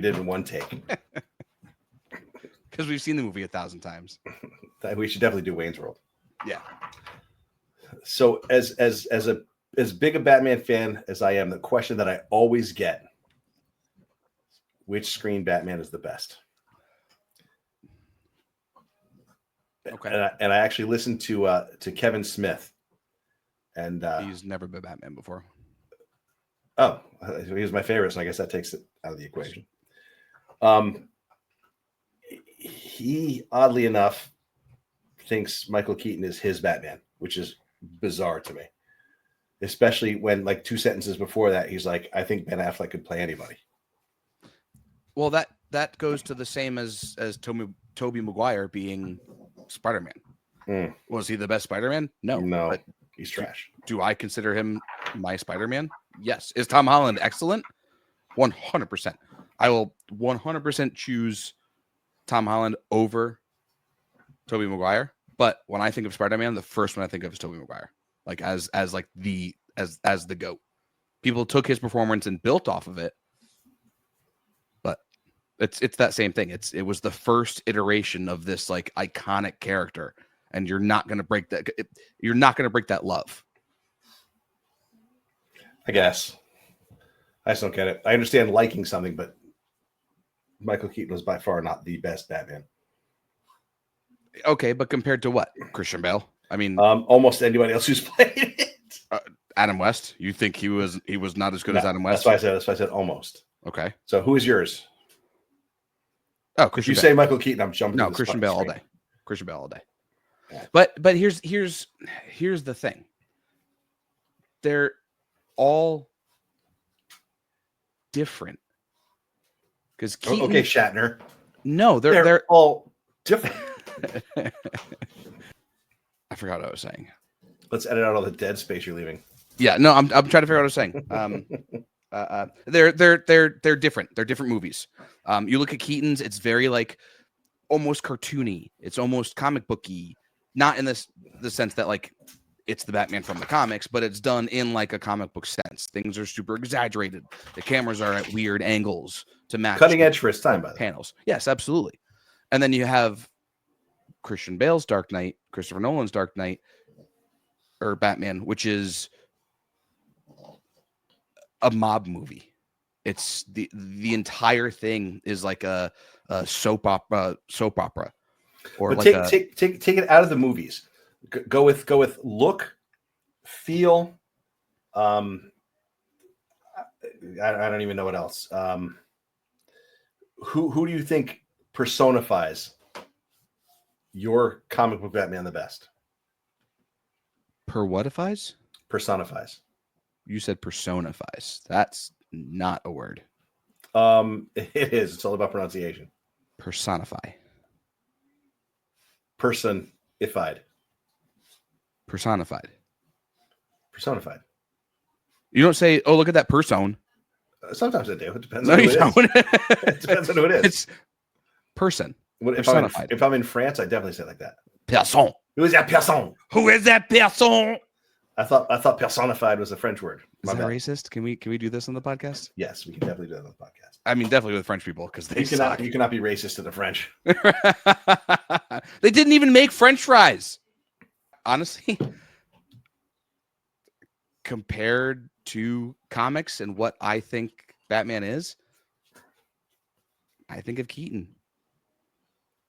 did in one take. Because we've seen the movie 1,000 times. We should definitely do Wayne's World. Yeah. So as big a Batman fan as I am, the question that I always get, which screen Batman is the best? Okay. And I actually listened to Kevin Smith, and he's never been Batman before. Oh, he was my favorite, so I guess that takes it out of the equation. He oddly enough thinks Michael Keaton is his Batman, which is bizarre to me. Especially when, like, 2 sentences before that, he's like, "I think Ben Affleck could play anybody." Well, that goes to the same as Tobey Maguire being Spider-Man. Was he the best Spider-Man? No, but he's trash. Do I consider him my Spider-Man? Yes. Is Tom Holland excellent? 100%. I will 100% choose Tom Holland over Tobey Maguire. But when I think of Spider-Man, the first one I think of is Tobey Maguire, like as the GOAT. People took his performance and built off of it, but it's that same thing. It was the first iteration of this like iconic character, and you're not going to break that. You're not going to break that love. I guess. I just don't get it. I understand liking something, but Michael Keaton was by far not the best Batman. Okay, but compared to what? Christian Bale? I mean, almost anybody else who's played it. Adam West? You think he was not as good as Adam West? That's why I said almost. Okay. So who is yours? Oh, Christian If you Bale. say Michael Keaton, I'm jumping. No, Christian Bale all day. Christian Bale all day. Yeah. But here's the thing. They're all different. Because Keaton, okay, Shatner. No, they're all different. I forgot what I was saying. Let's edit out all the dead space you're leaving. Yeah, no, I'm trying to figure out what I was saying. They're different. They're different movies. You look at Keaton's, it's very like almost cartoony. It's almost comic booky. Not in the sense that like it's the Batman from the comics, but it's done in like a comic book sense. Things are super exaggerated. The cameras are at weird angles to match cutting edge for its time, by the panels. Yes, absolutely. And then you have Christian Bale's Dark Knight, Christopher Nolan's Dark Knight, or Batman, which is a mob movie. It's the entire thing is like a soap opera, or but like take it out of the movies. Go with look, feel. I don't even know what else. Who do you think personifies your comic book Batman the best? Personifies? You said personifies. That's not a word. It is. It's all about pronunciation. Personify. Personified. Personified. Personified. You don't say, "Oh, look at that person." Sometimes I do. It depends. No, on who you don't. It depends on who it is. It's person. If I'm in France, I definitely say it like that. Person. Who is that person? Who is that person? I thought personified was a French word. Is that racist? Can we do this on the podcast? Yes, we can definitely do that on the podcast. I mean, definitely with French people because they you cannot be racist to the French. They didn't even make French fries. Honestly, compared to comics and what I think Batman is, I think of Keaton.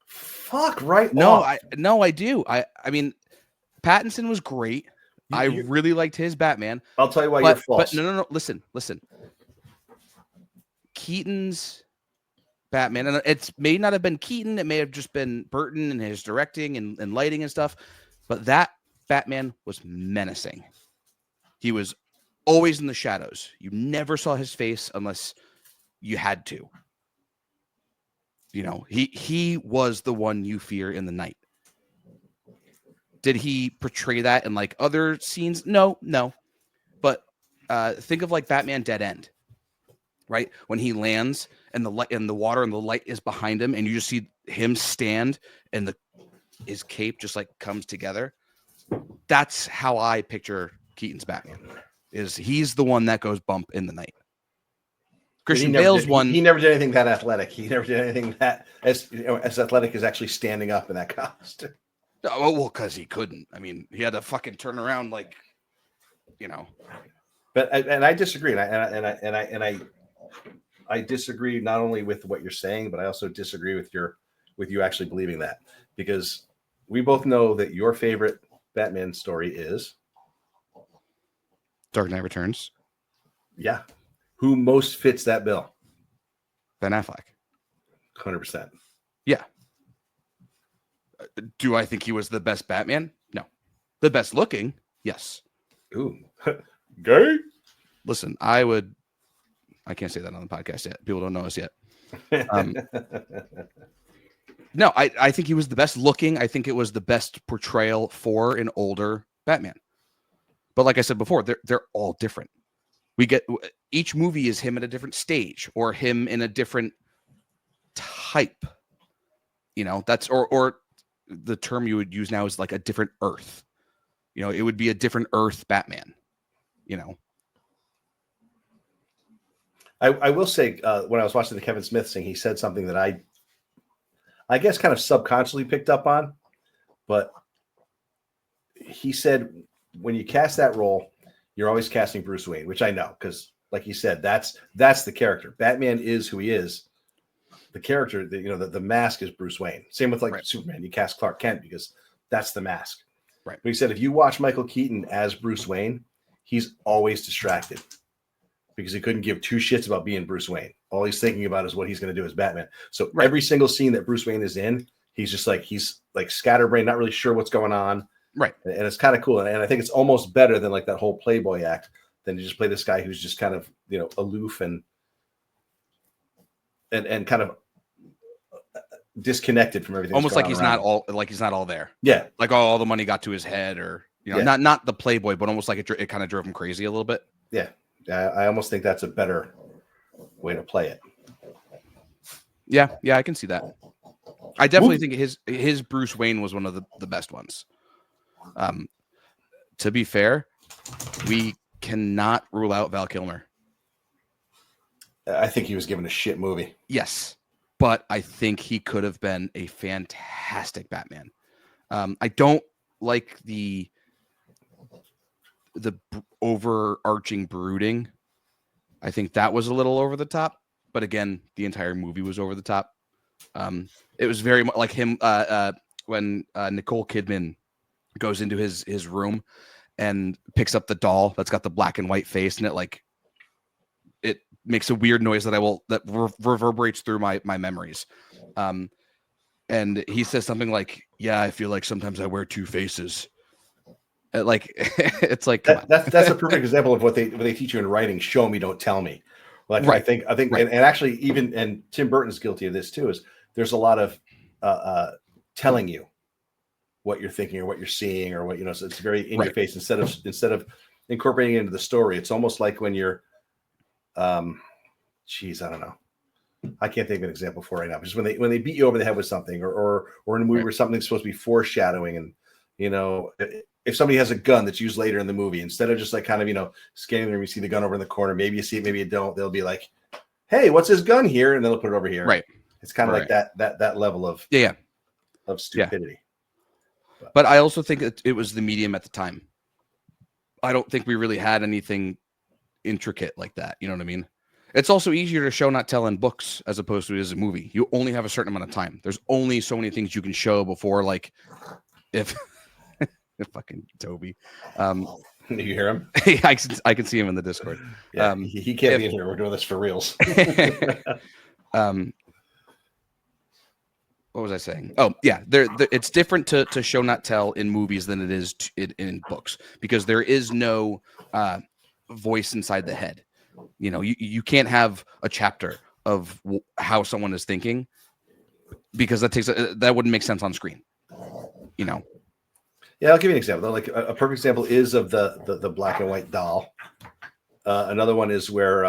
Fuck right. No, I do. I mean, Pattinson was great. I really liked his Batman. I'll tell you why you're false. But no. Listen. Keaton's Batman, and it may not have been Keaton. It may have just been Burton and his directing and lighting and stuff. But that Batman was menacing. He was always in the shadows. You never saw his face unless you had to. You know, he was the one you fear in the night. Did he portray that in like other scenes? No. But think of like Batman Dead End, right? When he lands and the light and the water and the light is behind him, and you just see him stand and his cape just like comes together. That's how I picture Keaton's Batman. He's the one that goes bump in the night. Christian Bale's one. He never did anything that athletic. He never did anything that as athletic as actually standing up in that costume. Oh well, because he couldn't. I mean, he had to fucking turn around like, you know. But I disagree, and I disagree not only with what you're saying, but I also disagree with you actually believing that, because we both know that your favorite Batman story is Dark Knight Returns. Yeah. Who most fits that bill? Ben Affleck. 100%. Yeah. Do I think he was the best Batman? No. The best looking? Yes. Ooh. Gay? Listen, I can't say that on the podcast yet. People don't know us yet. No, I think he was the best looking. I think it was the best portrayal for an older Batman. But like I said before, they're all different. We get each movie is him at a different stage or him in a different type. You know, that's or the term you would use now is like a different Earth. You know, it would be a different Earth Batman. You know. I will say when I was watching the Kevin Smith thing, he said something that I guess kind of subconsciously picked up on, but he said when you cast that role, you're always casting Bruce Wayne, which I know because, like you said, that's the character. Batman is who he is. The character, the mask is Bruce Wayne. Same with like Superman. You cast Clark Kent because that's the mask. Right. But he said if you watch Michael Keaton as Bruce Wayne, he's always distracted because he couldn't give two shits about being Bruce Wayne. All he's thinking about is what he's going to do as Batman. So every single scene that Bruce Wayne is in, he's like scatterbrained, not really sure what's going on. Right. And it's kind of cool. And I think it's almost better than like that whole Playboy act than to just play this guy who's just kind of, aloof and kind of disconnected from everything. Almost like he's not all there. Yeah. Like all the money got to his head or, not the Playboy, but almost like it kind of drove him crazy a little bit. Yeah. I almost think that's a better way to play it. Yeah. Yeah. I can see that. I definitely think his Bruce Wayne was one of the best ones. To be fair, we cannot rule out Val Kilmer. I think he was given a shit movie. Yes, but I think he could have been a fantastic Batman. I don't like the overarching brooding. I think that was a little over the top, but again, the entire movie was over the top. It was very much like him when Nicole Kidman goes into his room and picks up the doll that's got the black and white face, and it makes a weird noise that reverberates through my memories. And he says something like, "Yeah, I feel like sometimes I wear two faces." Like it's like that's a perfect example of what they teach you in writing. Show me, don't tell me. Like I think, right. and actually even Tim Burton's guilty of this too. Is there's a lot of telling you what you're thinking or what you're seeing or what so it's very in your face instead of incorporating it into the story. It's almost like when you're I don't know. I can't think of an example for right now. Just when they beat you over the head with something or in a movie where something's supposed to be foreshadowing and if somebody has a gun that's used later in the movie, instead of just like kind of scanning there and you see the gun over in the corner, maybe you see it, maybe you don't, they'll be like, hey, what's his gun here? And they'll put it over here. Right. It's kind of like that level of of stupidity. Yeah. But I also think it was the medium at the time. I don't think we really had anything intricate like that. You know what I mean? It's also easier to show not tell in books as opposed to as a movie. You only have a certain amount of time. There's only so many things you can show before, like if fucking Toby. You hear him? I can see him in the Discord. Yeah, he can't be in here. We're doing this for reals. What was I saying? Oh, yeah. It's different to show not tell in movies than it is in books because there is no voice inside the head. You can't have a chapter of how someone is thinking because that wouldn't make sense on screen. Yeah, I'll give you an example. Like a perfect example is of the black and white doll. Another one is where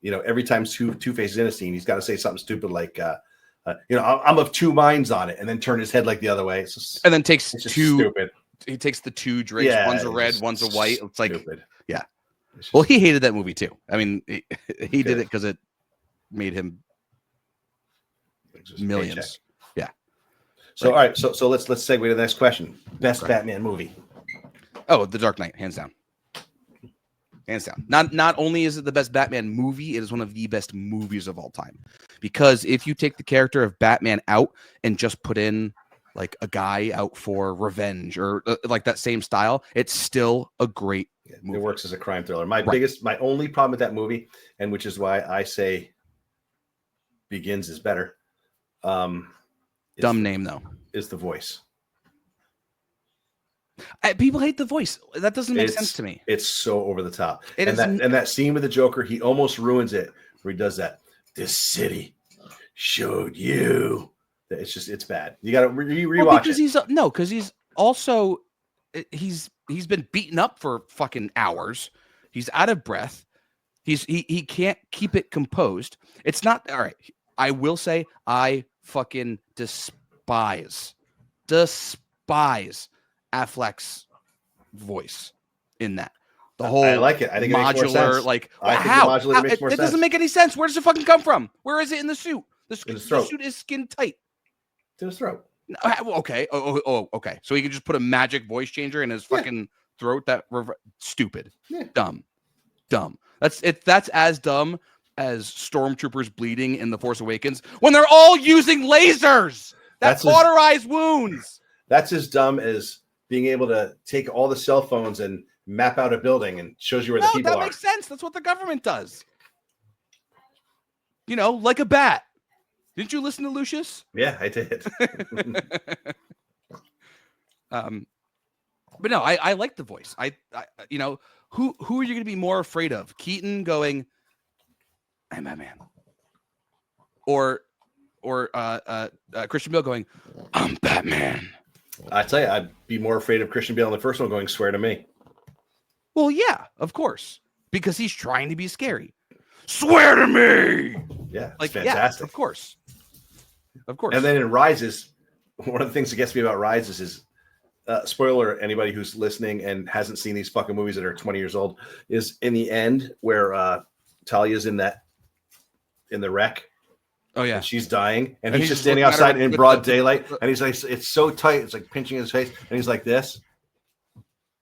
every time Two-Face is in a scene, he's got to say something stupid like I'm of two minds on it, and then turn his head like the other way. And then takes two. Stupid. He takes the two drinks. Yeah, one's a red, one's a white. It's like stupid. Yeah. Well, he hated that movie too. I mean, he did it because it made him It's just a millions. paycheck. Yeah. So Right. all right, so let's segue to the next question. Best Okay. Batman movie. Oh, The Dark Knight, hands down. Hands down. Not only is it the best Batman movie, it is one of the best movies of all time. Because if you take the character of Batman out and just put in like a guy out for revenge or like that same style, it's still a great movie. It works as a crime thriller. My Right. my only problem with that movie, and which is why I say Begins is better. Dumb name though. Is the voice. People hate the voice. That doesn't make sense to me. It's so over the top. It and is that scene with the Joker, he almost ruins it where he does that. This city showed you. It's bad. You got to rewatch it. Because he's also he's been beaten up for fucking hours. He's out of breath. He can't keep it composed. It's not all right. I will say I fucking despise Affleck's voice in that. The whole I like it. I think modular, it makes more sense. like I think how? the modulator makes more It sense. doesn't make any sense. Where does it fucking come from? Where is it in the suit? The suit is skin tight. To his throat. Okay. Okay. So he can just put a magic voice changer in his fucking throat. Stupid. Yeah. Dumb. That's it. That's as dumb as stormtroopers bleeding in The Force Awakens when they're all using lasers that cauterize wounds. That's as dumb as being able to take all the cell phones and map out a building and shows you where the people are. That makes sense. That's what the government does. Like a bat. Didn't you listen to Lucius? Yeah, I did. But no, I like the voice. I who are you going to be more afraid of? Keaton going, "I'm Batman," or Christian Bale going, "I'm Batman." I tell you, I'd be more afraid of Christian Bale in the first one going, "Swear to me." Well, yeah, of course, because he's trying to be scary. Swear to me. Yeah, like fantastic. Yeah, of course. And then in Rises, one of the things that gets me about Rises is, spoiler, anybody who's listening and hasn't seen these fucking movies that are 20 years old, is in the end where Talia's in the wreck. Oh yeah, and she's dying, and he's just just standing looking at her outside in with broad daylight, and he's like, it's so tight, it's like pinching his face, and he's like this.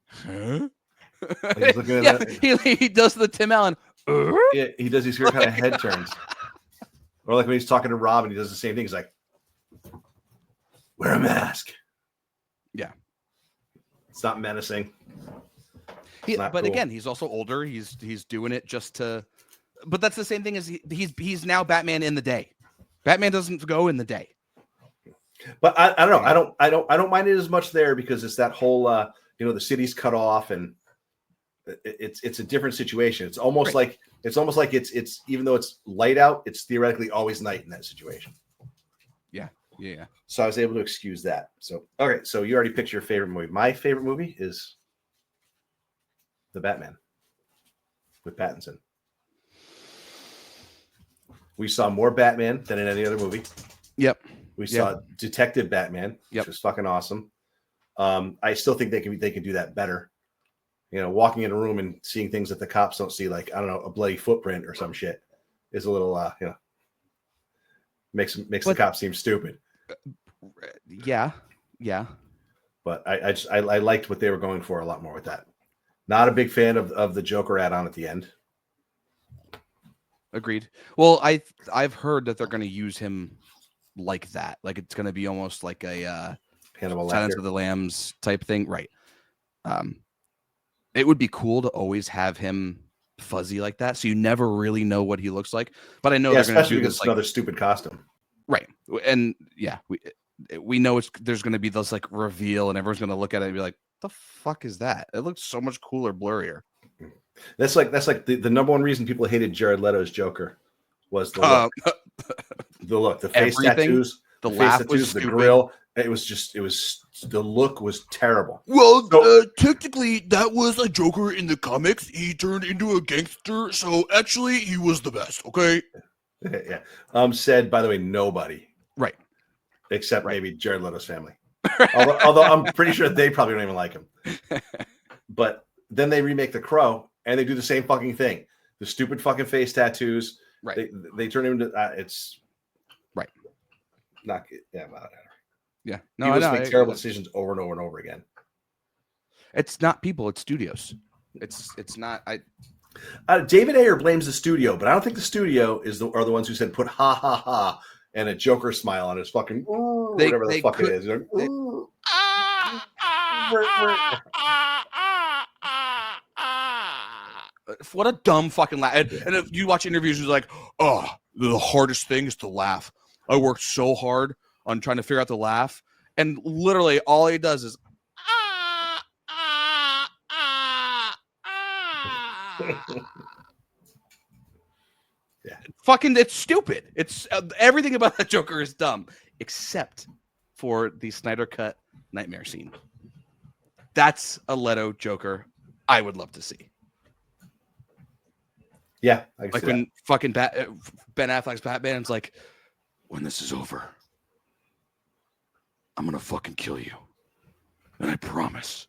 Huh? He's looking at that. He does the Tim Allen. Yeah, he does these weird kind of head turns. Or like when he's talking to Robin, he does the same thing. He's like, wear a mask. Yeah. It's not menacing. But cool. Again, he's also older. He's doing it just to. But that's the same thing as he's now Batman in the day. Batman doesn't go in the day. But I don't know. I don't mind it as much there because it's that whole the city's cut off and it's a different situation. It's almost like it's even though it's light out, it's theoretically always night in that situation. Yeah. So I was able to excuse that. So okay, so you already picked your favorite movie. My favorite movie is The Batman with Pattinson. We saw more Batman than in any other movie. Yep. We saw Detective Batman, which was fucking awesome. I still think they can do that better. Walking in a room and seeing things that the cops don't see, like, I don't know, a bloody footprint or some shit, is a little, makes the cops seem stupid. Yeah. But I liked what they were going for a lot more with that. Not a big fan of the Joker add-on at the end. Agreed. Well, I've heard that they're going to use him like that. Like it's going to be almost like a Hannibal Silence of the Lambs type thing, right? It would be cool to always have him fuzzy like that, so you never really know what he looks like. But I know they're going to do this another stupid costume, right? And yeah, we know there's going to be this like reveal, and everyone's going to look at it and be like, "The fuck is that? It looks so much cooler, blurrier." That's like the number one reason people hated Jared Leto's Joker was the look, the face tattoos, the laugh was the stupid. grill. It was the look was terrible. Well, technically, that was a Joker in the comics. He turned into a gangster, so actually, he was the best. Okay. Yeah. Said, by the way, nobody. Right. Except maybe Jared Leto's family. although I'm pretty sure they probably don't even like him. But then they remake The Crow and they do the same fucking thing. The stupid fucking face tattoos Right. They turn him into it's right. Not yeah. Yeah. No, No, people I know. make terrible decisions over and over and over again. It's not people. It's studios. It's not. David Ayer blames the studio, but I don't think the studio are the ones who said put ha ha ha and a Joker smile on his fucking whatever the fuck it is. What a dumb fucking laugh. And if you watch interviews, it's like, oh, the hardest thing is to laugh. I worked so hard on trying to figure out the laugh. And literally all he does is yeah. Fucking, it's stupid. It's everything about that Joker is dumb, except for the Snyder Cut nightmare scene. That's a Leto Joker I would love to see. Yeah, like when fucking Ben Affleck's Batman's like, when this is over, I'm gonna fucking kill you, and I promise,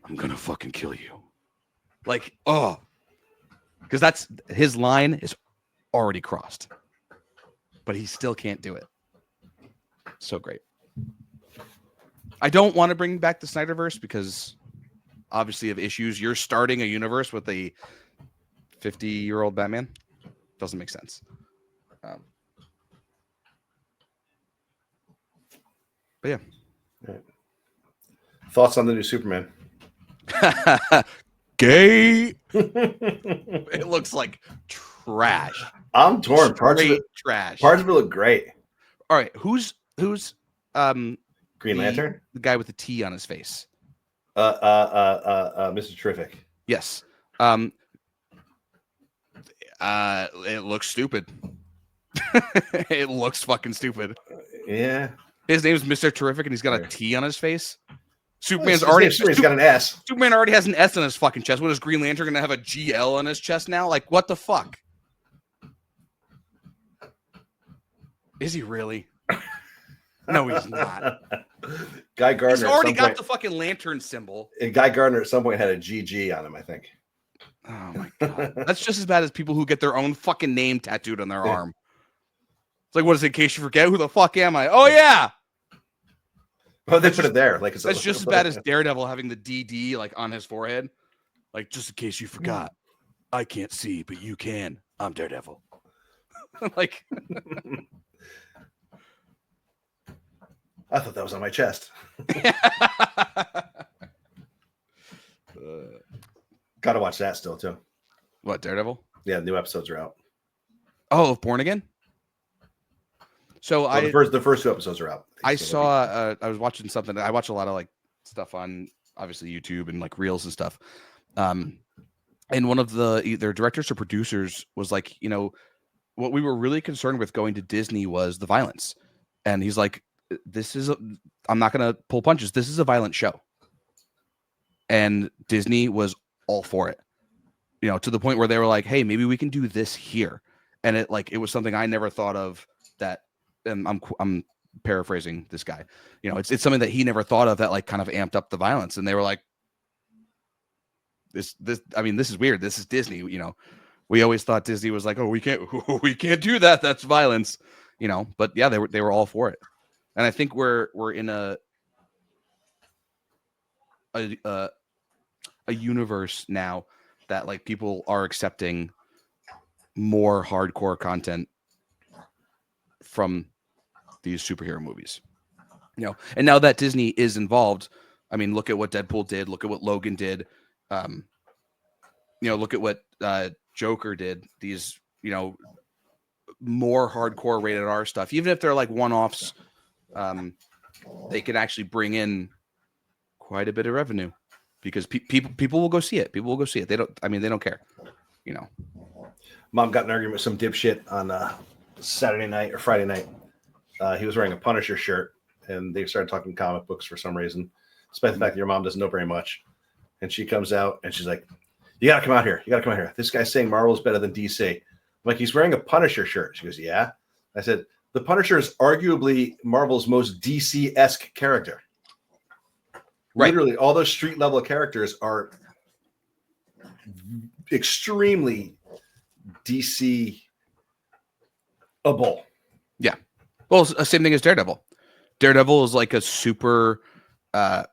I'm gonna fucking kill you. Like, oh, because that's his line is already crossed, but he still can't do it. So great. I don't want to bring back the Snyderverse because obviously of issues. You're starting a universe with a 50-year-old Batman. Doesn't make sense. But yeah. Right. Thoughts on the new Superman? Gay. It looks like trash. I'm torn. Parts of it trash. Parts of it look great. All right, who's Green Lantern? The guy with the T on his face. Mr. Terrific. Yes. It looks stupid. It looks fucking stupid. Yeah. His name's Mr. Terrific, and he's got a T on his face. Superman's Superman's got an S. Superman already has an S on his fucking chest. What is Green Lantern gonna have a GL on his chest now? Like, what the fuck? Is he really? No, he's not. Guy Gardner. He's already got the fucking lantern symbol. And Guy Gardner at some point had a GG on him, I think. Oh my god. That's just as bad as people who get their own fucking name tattooed on their arm. It's like, what is it, in case you forget? Who the fuck am I? Oh yeah. Oh, they put it there. Like it's that's just as bad as Daredevil having the DD like on his forehead. Like, just in case you forgot. I can't see, but you can. I'm Daredevil. Like I thought that was on my chest. Gotta watch that still too. What, Daredevil? Yeah, new episodes are out. Oh, Born Again? So the first two episodes are out. I saw I was watching something. I watch a lot of like stuff on obviously YouTube and like reels and stuff. And one of their directors or producers was like, you know, what we were really concerned with going to Disney was the violence. And he's like, I'm not going to pull punches. This is a violent show. And Disney was all for it, you know, to the point where they were like, hey, maybe we can do this here. And it was something I never thought of that. And I'm paraphrasing this guy, you know, it's something that he never thought of that like kind of amped up the violence. And they were like, this is weird. This is Disney. You know, we always thought Disney was like, oh, we can't do that. That's violence, you know, but yeah, they were all for it. And I think we're in a universe now that like people are accepting more hardcore content from these superhero movies, you know. And now that Disney is involved, I mean, look at what Deadpool did, look at what Logan did, you know, look at what Joker did. These, you know, more hardcore rated R stuff, even if they're like one-offs, they can actually bring in quite a bit of revenue because people will go see it. People will go see it. They don't care, you know. Mom got an argument with some dipshit on Saturday night or Friday night. He was wearing a Punisher shirt, and they started talking comic books for some reason, despite the fact that your mom doesn't know very much. And she comes out, and she's like, you got to come out here. You got to come out here. This guy's saying Marvel is better than DC. I'm like, he's wearing a Punisher shirt. She goes, yeah. I said, the Punisher is arguably Marvel's most DC-esque character. Right. Literally, all those street-level characters are extremely DC A bull. Well, it's the same thing as Daredevil. Daredevil is like a super. Well,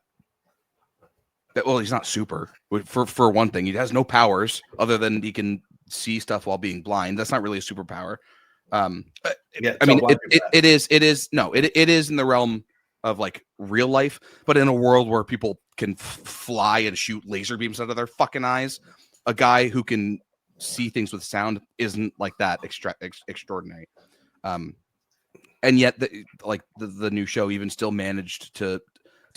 he's not super. For one thing, he has no powers other than he can see stuff while being blind. That's not really a superpower. Yeah, I mean, it is in the realm of like real life, but in a world where people can fly and shoot laser beams out of their fucking eyes, a guy who can see things with sound isn't like that extraordinary. And yet the new show even still managed to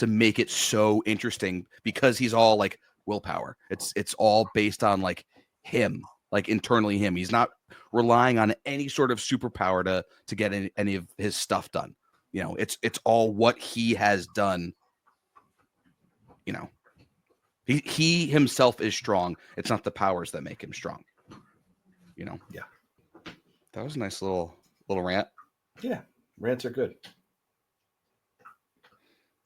make it so interesting because he's all like willpower. It's all based on like him, like internally him. He's not relying on any sort of superpower to get any of his stuff done. You know, it's all what he has done. You know, he himself is strong. It's not the powers that make him strong. You know. Yeah. That was a nice little rant. Yeah, rants are good.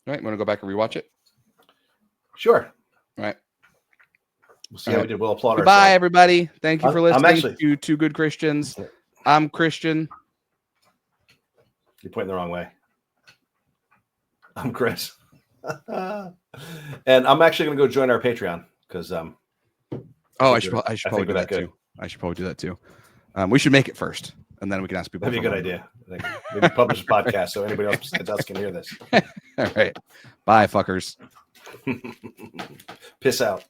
All right, want to go back and rewatch it? Sure. All right. We'll see how we did. We'll applaud Goodbye, ourselves. everybody. Thank you for listening to Two Good Christians. Yeah. I'm Christian. You're pointing the wrong way. I'm Chris. And I'm actually going to go join our Patreon because I should probably do that too. I should probably do that too. We should make it first, and then we can ask people. That'd be a good idea. Maybe publish a podcast so anybody else besides us can hear this. All right. Bye, fuckers. Piss out.